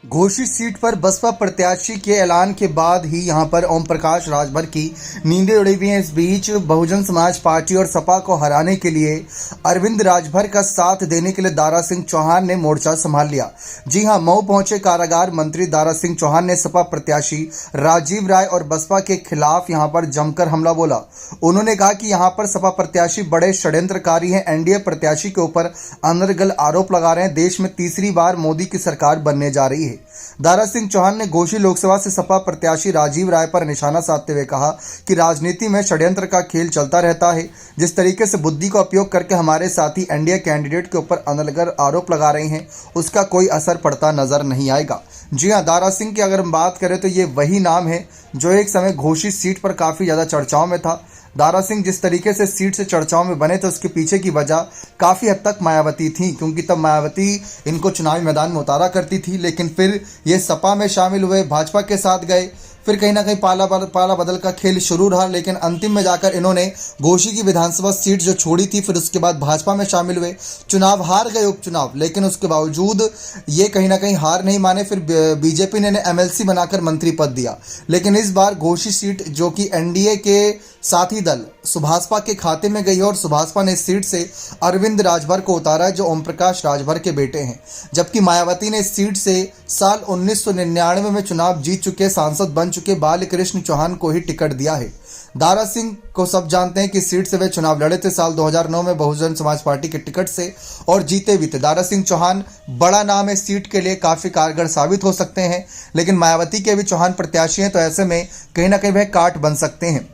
घोषित सीट पर बसपा प्रत्याशी के ऐलान के बाद ही यहां पर ओम प्रकाश राजभर की नींदें उड़ी हुई हैं। इस बीच बहुजन समाज पार्टी और सपा को हराने के लिए अरविंद राजभर का साथ देने के लिए दारा सिंह चौहान ने मोर्चा संभाल लिया। जी हां, मऊ पहुंचे कारागार मंत्री दारा सिंह चौहान ने सपा प्रत्याशी राजीव राय और बसपा के खिलाफ यहां पर जमकर हमला बोला। उन्होंने कहा कि यहां पर सपा प्रत्याशी बड़े षड्यंत्रकारी हैं, एनडीए प्रत्याशी के ऊपर अनर्गल आरोप लगा रहे हैं। देश में तीसरी बार मोदी की सरकार बनने जा रही है। दारा सिंह चौहान ने घोषी लोकसभा से सपा प्रत्याशी राजीव राय पर निशाना साधते हुए कहा कि राजनीति में षड्यंत्र का खेल चलता रहता है। जिस तरीके से बुद्धि का उपयोग करके हमारे साथी एनडीए कैंडिडेट के ऊपर अनर्गल आरोप लगा रहे हैं, उसका कोई असर पड़ता नजर नहीं आएगा। जी हां, दारा सिंह की अगर हम बात करें तो ये वही नाम है जो एक समय घोषित सीट पर काफी ज्यादा चर्चाओं में था। दारा सिंह जिस तरीके से सीट से चर्चाओं में बने थे, उसके पीछे की वजह काफ़ी हद तक मायावती थी, क्योंकि तब मायावती इनको चुनावी मैदान में उतारा करती थी। लेकिन फिर ये सपा में शामिल हुए, भाजपा के साथ गए, फिर कहीं ना कहीं पाला बदल का खेल शुरू रहा। लेकिन अंतिम में जाकर इन्होंने घोषी की विधानसभा सीट जो छोड़ी थी, फिर उसके बाद भाजपा में शामिल हुए, चुनाव हार गए उपचुनाव। लेकिन उसके बावजूद ये कहीं ना कहीं हार नहीं माने, फिर बीजेपी ने एमएलसी बनाकर मंत्री पद दिया। लेकिन इस बार घोषी सीट जो कि एनडीए के साथी दल सुभाषपा के खाते में गई है और सुभाषपा ने इस सीट से अरविंद राजभर को उतारा है, जो ओम प्रकाश राजभर के बेटे हैं। जबकि मायावती ने इस सीट से साल 1999 में चुनाव जीत चुके सांसद बन चुके बालकृष्ण चौहान को ही टिकट दिया है। दारा सिंह को सब जानते हैं कि सीट से वे चुनाव लड़े थे साल 2009 में बहुजन समाज पार्टी के टिकट से, और जीते भी थे। दारा सिंह चौहान बड़ा नाम है, सीट के लिए काफी कारगर साबित हो सकते हैं। लेकिन मायावती के भी चौहान प्रत्याशी हैं, तो ऐसे में कहीं ना कहीं वह काट बन सकते हैं।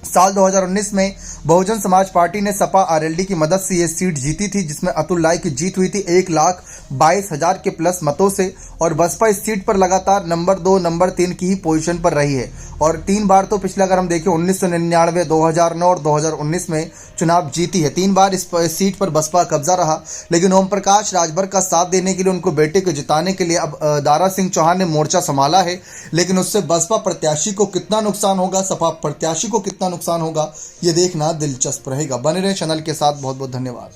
साल 2019 में बहुजन समाज पार्टी ने सपा आरएलडी की मदद से ये सीट जीती थी, जिसमें अतुल राय की जीत हुई थी 1,22,000 के प्लस मतों से। और बसपा इस सीट पर लगातार नंबर 2, नंबर 3 की ही पोजीशन पर रही है। और 3 बार तो पिछले अगर हम देखें 1999, 2009 और 2019 में चुनाव जीती है। 3 बार इस सीट पर बसपा कब्जा रहा। लेकिन ओम प्रकाश राजभर का साथ देने के लिए, उनको बेटे को जिताने के लिए अब दारा सिंह चौहान ने मोर्चा संभाला है। लेकिन उससे बसपा प्रत्याशी को कितना नुकसान होगा, सपा प्रत्याशी को कितना नुकसान होगा, ये देखना दिलचस्प रहेगा। बने रहे चैनल के साथ। बहुत बहुत धन्यवाद।